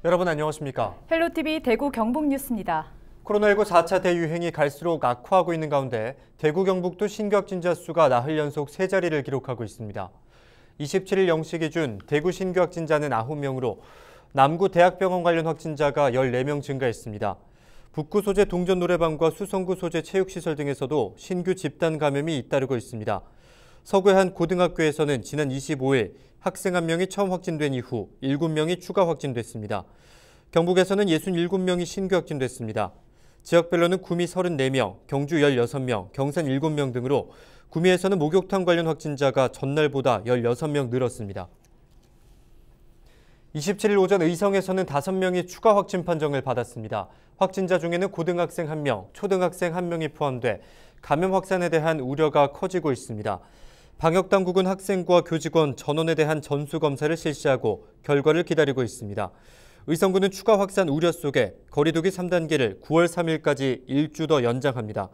여러분 안녕하십니까? 헬로티비 대구 경북 뉴스입니다. 코로나19 4차 대유행이 갈수록 악화하고 있는 가운데 대구 경북도 신규 확진자 수가 나흘 연속 세 자리를 기록하고 있습니다. 27일 0시 기준 대구 신규 확진자는 9명으로 남구 대학병원 관련 확진자가 14명 증가했습니다. 북구 소재 동전 노래방과 수성구 소재 체육시설 등에서도 신규 집단 감염이 잇따르고 있습니다. 서구의 한 고등학교에서는 지난 25일 학생 1명이 처음 확진된 이후 7명이 추가 확진됐습니다. 경북에서는 67명이 신규 확진됐습니다. 지역별로는 구미 34명, 경주 16명, 경산 7명 등으로 구미에서는 목욕탕 관련 확진자가 전날보다 16명 늘었습니다. 27일 오전 의성에서는 5명이 추가 확진 판정을 받았습니다. 확진자 중에는 고등학생 1명, 초등학생 1명이 포함돼 감염 확산에 대한 우려가 커지고 있습니다. 방역당국은 학생과 교직원, 전원에 대한 전수검사를 실시하고 결과를 기다리고 있습니다. 의성구는 추가 확산 우려 속에 거리두기 3단계를 9월 3일까지 일주 더 연장합니다.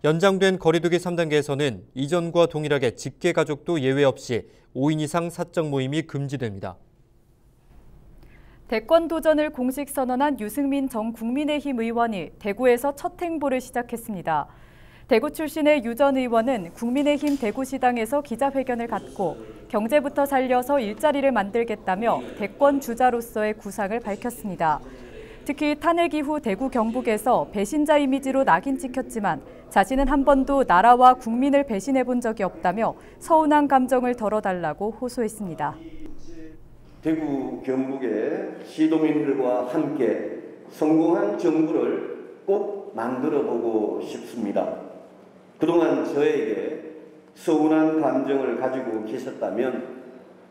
연장된 거리두기 3단계에서는 이전과 동일하게 직계 가족도 예외 없이 5인 이상 사적 모임이 금지됩니다. 대권 도전을 공식 선언한 유승민 전 국민의힘 의원이 대구에서 첫 행보를 시작했습니다. 대구 출신의 유 전 의원은 국민의힘 대구시당에서 기자회견을 갖고 경제부터 살려서 일자리를 만들겠다며 대권 주자로서의 구상을 밝혔습니다. 특히 탄핵 이후 대구 경북에서 배신자 이미지로 낙인 찍혔지만 자신은 한 번도 나라와 국민을 배신해 본 적이 없다며 서운한 감정을 덜어달라고 호소했습니다. 대구 경북의 시도민들과 함께 성공한 정부를 꼭 만들어보고 싶습니다. 그동안 저에게 서운한 감정을 가지고 계셨다면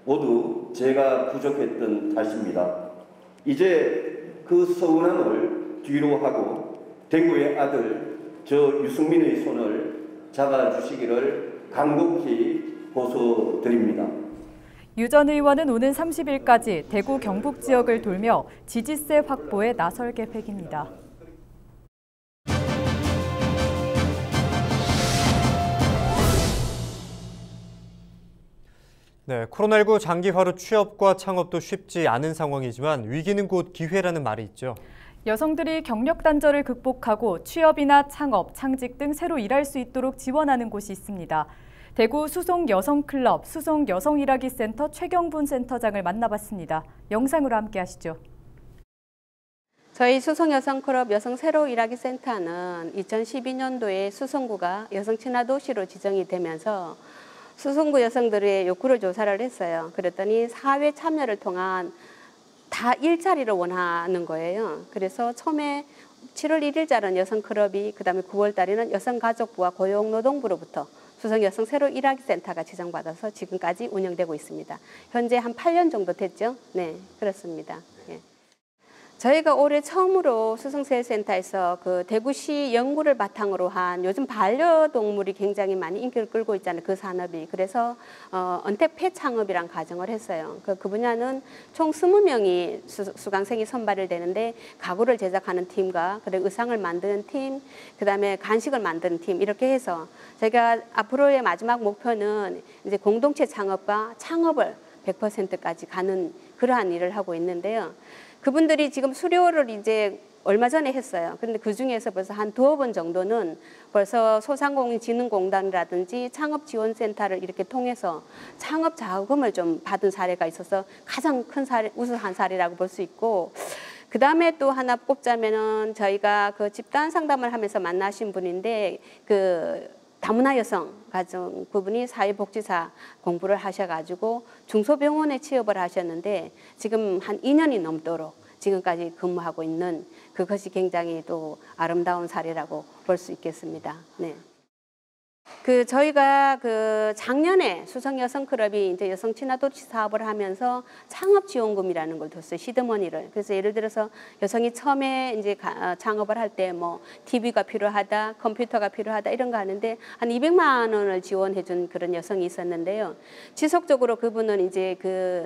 모두 제가 부족했던 탓입니다. 이제 그 서운함을 뒤로 하고 대구의 아들 저 유승민의 손을 잡아주시기를 간곡히 호소드립니다. 유 전 의원은 오는 30일까지 대구 경북 지역을 돌며 지지세 확보에 나설 계획입니다. 네, 코로나19 장기화로 취업과 창업도 쉽지 않은 상황이지만 위기는 곧 기회라는 말이 있죠. 여성들이 경력 단절을 극복하고 취업이나 창업, 창직 등 새로 일할 수 있도록 지원하는 곳이 있습니다. 대구 수송여성클럽 수송여성일하기센터 최경분 센터장을 만나봤습니다. 영상으로 함께 하시죠. 저희 수송여성클럽 여성새로일하기센터는 2012년도에 수송구가 여성친화도시로 지정이 되면서 수송구 여성들의 욕구를 조사를 했어요. 그랬더니 사회 참여를 통한 다 일자리를 원하는 거예요. 그래서 처음에 7월 1일자는 여성클럽이, 그 다음에 9월 달에는 여성가족부와 고용노동부로부터 수송여성새로일하기센터가 지정받아서 지금까지 운영되고 있습니다. 현재 한 8년 정도 됐죠? 네, 그렇습니다. 예. 저희가 올해 처음으로 수성세센터에서 그 대구시 연구를 바탕으로 한 요즘 반려동물이 굉장히 많이 인기를 끌고 있잖아요. 그 산업이. 그래서 언택 폐창업이란 가정을 했어요. 그 분야는 총 20명이 수강생이 선발을 되는데 가구를 제작하는 팀과 그리고 의상을 만드는 팀, 그다음에 간식을 만드는 팀 이렇게 해서 저희가 앞으로의 마지막 목표는 이제 공동체 창업과 창업을 100%까지 가는 그러한 일을 하고 있는데요. 그분들이 지금 수료를 이제 얼마 전에 했어요. 그런데 그 중에서 벌써 한 2번 정도는 벌써 소상공인진흥공단이라든지 창업지원센터를 이렇게 통해서 창업 자금을 좀 받은 사례가 있어서 가장 큰 사례, 우수한 사례라고 볼 수 있고, 그 다음에 또 하나 꼽자면은 저희가 그 집단 상담을 하면서 만나신 분인데 그 다문화 여성 가정 그분이 사회복지사 공부를 하셔가지고 중소병원에 취업을 하셨는데 지금 한 2년이 넘도록 지금까지 근무하고 있는 그것이 굉장히 또 아름다운 사례라고 볼 수 있겠습니다. 네. 저희가 작년에 수성여성클럽이 이제 여성친화도시 사업을 하면서 창업지원금이라는 걸 뒀어요. 시드머니를. 그래서 예를 들어서 여성이 처음에 이제 창업을 할 때 뭐 TV가 필요하다, 컴퓨터가 필요하다 이런 거 하는데 한 200만 원을 지원해준 그런 여성이 있었는데요. 지속적으로 그분은 이제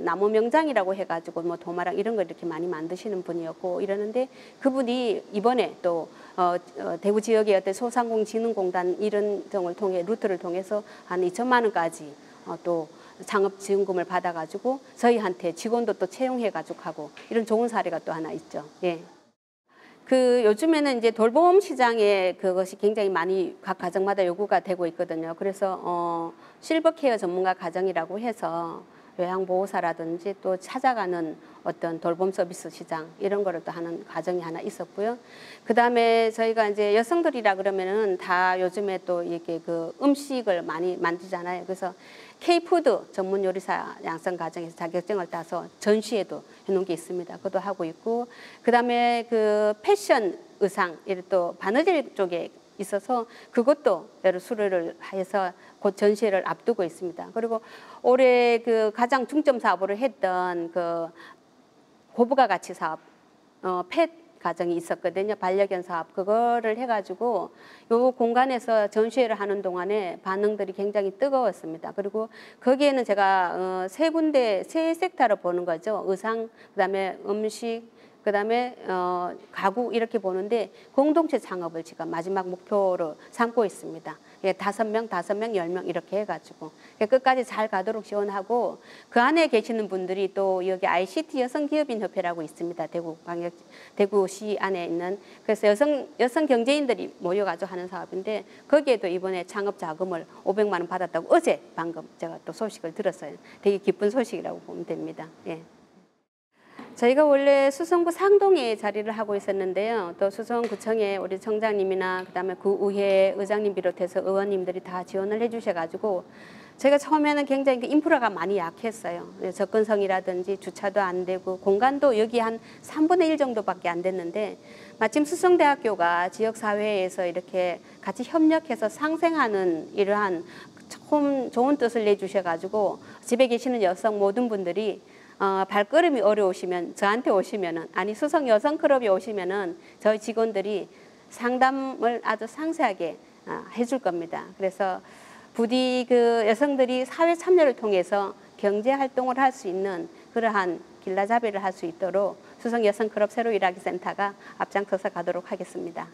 나무 명장이라고 해가지고 뭐 도마랑 이런 거 이렇게 많이 만드시는 분이었고 이러는데 그분이 이번에 또 대구 지역의 어떤 소상공인진흥공단 이런 등을 통해 루트를 통해서 한 2천만 원까지 또 창업지원금을 받아가지고 저희한테 직원도 또 채용해가지고 하고 이런 좋은 사례가 또 하나 있죠. 예. 요즘에는 이제 돌봄 시장에 그것이 굉장히 많이 각 가정마다 요구가 되고 있거든요. 그래서 실버케어 전문가 가정이라고 해서 요양보호사라든지 또 찾아가는 어떤 돌봄 서비스 시장 이런 거를 또 하는 과정이 하나 있었고요. 그 다음에 저희가 이제 여성들이라 그러면은 다 요즘에 또 이렇게 그 음식을 많이 만들잖아요. 그래서 K푸드 전문 요리사 양성 과정에서 자격증을 따서 전시회도 해놓은 게 있습니다. 그것도 하고 있고, 그 다음에 그 패션 의상, 이를 또 바느질 쪽에 있어서 그것도 여러 수료를 해서 곧 전시회를 앞두고 있습니다. 그리고 올해 그 가장 중점 사업으로 했던 그 고부가 가치 사업, 펫 가정이 있었거든요. 반려견 사업 그거를 해가지고 요 공간에서 전시회를 하는 동안에 반응들이 굉장히 뜨거웠습니다. 그리고 거기에는 제가 세 섹터로 보는 거죠. 의상, 그다음에 음식, 그다음에 가구 이렇게 보는데 공동체 창업을 지금 마지막 목표로 삼고 있습니다. 예, 5명, 10명 이렇게 해가지고 끝까지 잘 가도록 지원하고, 그 안에 계시는 분들이 또 여기 ICT 여성기업인협회라고 있습니다. 대구시 안에 있는. 그래서 여성 경제인들이 모여가지고 하는 사업인데 거기에도 이번에 창업 자금을 500만 원 받았다고 어제 방금 제가 또 소식을 들었어요. 되게 기쁜 소식이라고 보면 됩니다. 예. 저희가 원래 수성구 상동에 자리를 하고 있었는데요. 또 수성구청에 우리 청장님이나 그다음에 구의회 의장님 비롯해서 의원님들이 다 지원을 해주셔가지고 저희가 처음에는 굉장히 인프라가 많이 약했어요. 접근성이라든지 주차도 안 되고 공간도 여기 한 3분의 1 정도밖에 안 됐는데 마침 수성대학교가 지역사회에서 이렇게 같이 협력해서 상생하는 이러한 참 좋은 뜻을 내주셔가지고 집에 계시는 여성 모든 분들이 발걸음이 어려우시면 저한테 오시면은, 아니 수성 여성클럽에 오시면은 저희 직원들이 상담을 아주 상세하게 해줄 겁니다. 그래서 부디 그 여성들이 사회 참여를 통해서 경제 활동을 할 수 있는 그러한 길라잡이를 할 수 있도록 수성 여성클럽 새로 일하기 센터가 앞장서서 가도록 하겠습니다.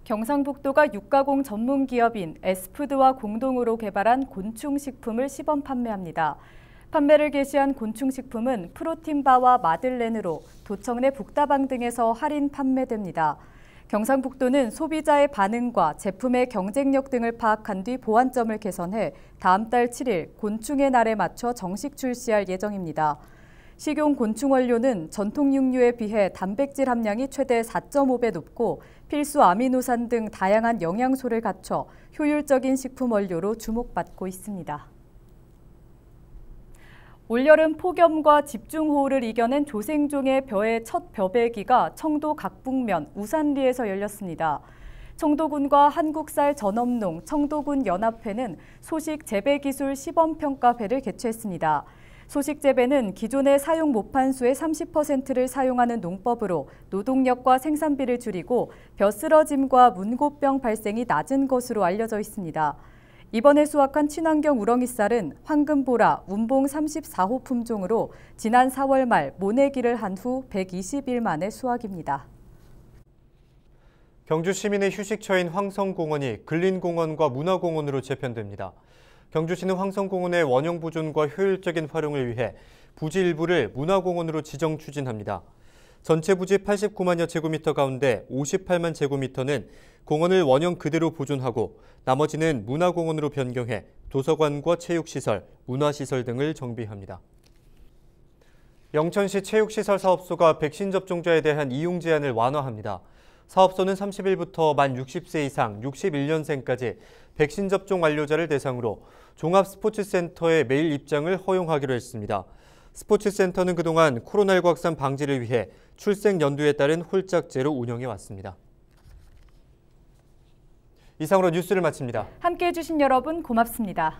경상북도가 육가공 전문 기업인 S푸드와 공동으로 개발한 곤충식품을 시범 판매합니다. 판매를 개시한 곤충식품은 프로틴바와 마들렌으로 도청 내 북다방 등에서 할인 판매됩니다. 경상북도는 소비자의 반응과 제품의 경쟁력 등을 파악한 뒤 보완점을 개선해 다음 달 7일 곤충의 날에 맞춰 정식 출시할 예정입니다. 식용 곤충 원료는 전통 육류에 비해 단백질 함량이 최대 4.5배 높고 필수 아미노산 등 다양한 영양소를 갖춰 효율적인 식품 원료로 주목받고 있습니다. 올여름 폭염과 집중호우를 이겨낸 조생종의 벼의 첫 벼베기가 청도 각북면 우산리에서 열렸습니다. 청도군과 한국쌀 전업농 청도군 연합회는 소식 재배기술 시범평가회를 개최했습니다. 소식 재배는 기존의 사용 모판수의 30%를 사용하는 농법으로 노동력과 생산비를 줄이고 벼 쓰러짐과 문고병 발생이 낮은 것으로 알려져 있습니다. 이번에 수확한 친환경 우렁이 쌀은 황금보라, 운봉 34호 품종으로 지난 4월 말 모내기를 한 후 120일 만에 수확입니다. 경주 시민의 휴식처인 황성공원이 근린공원과 문화공원으로 재편됩니다. 경주시는 황성공원의 원형 보존과 효율적인 활용을 위해 부지 일부를 문화공원으로 지정 추진합니다. 전체 부지 89만여 제곱미터 가운데 58만 제곱미터는 공원을 원형 그대로 보존하고 나머지는 문화공원으로 변경해 도서관과 체육시설, 문화시설 등을 정비합니다. 영천시 체육시설 사업소가 백신 접종자에 대한 이용 제한을 완화합니다. 사업소는 30일부터 만 60세 이상 61년생까지 백신 접종 완료자를 대상으로 종합스포츠센터에 매일 입장을 허용하기로 했습니다. 스포츠센터는 그동안 코로나19 확산 방지를 위해 출생 연도에 따른 홀짝제로 운영해왔습니다. 이상으로 뉴스를 마칩니다. 함께해 주신 여러분 고맙습니다.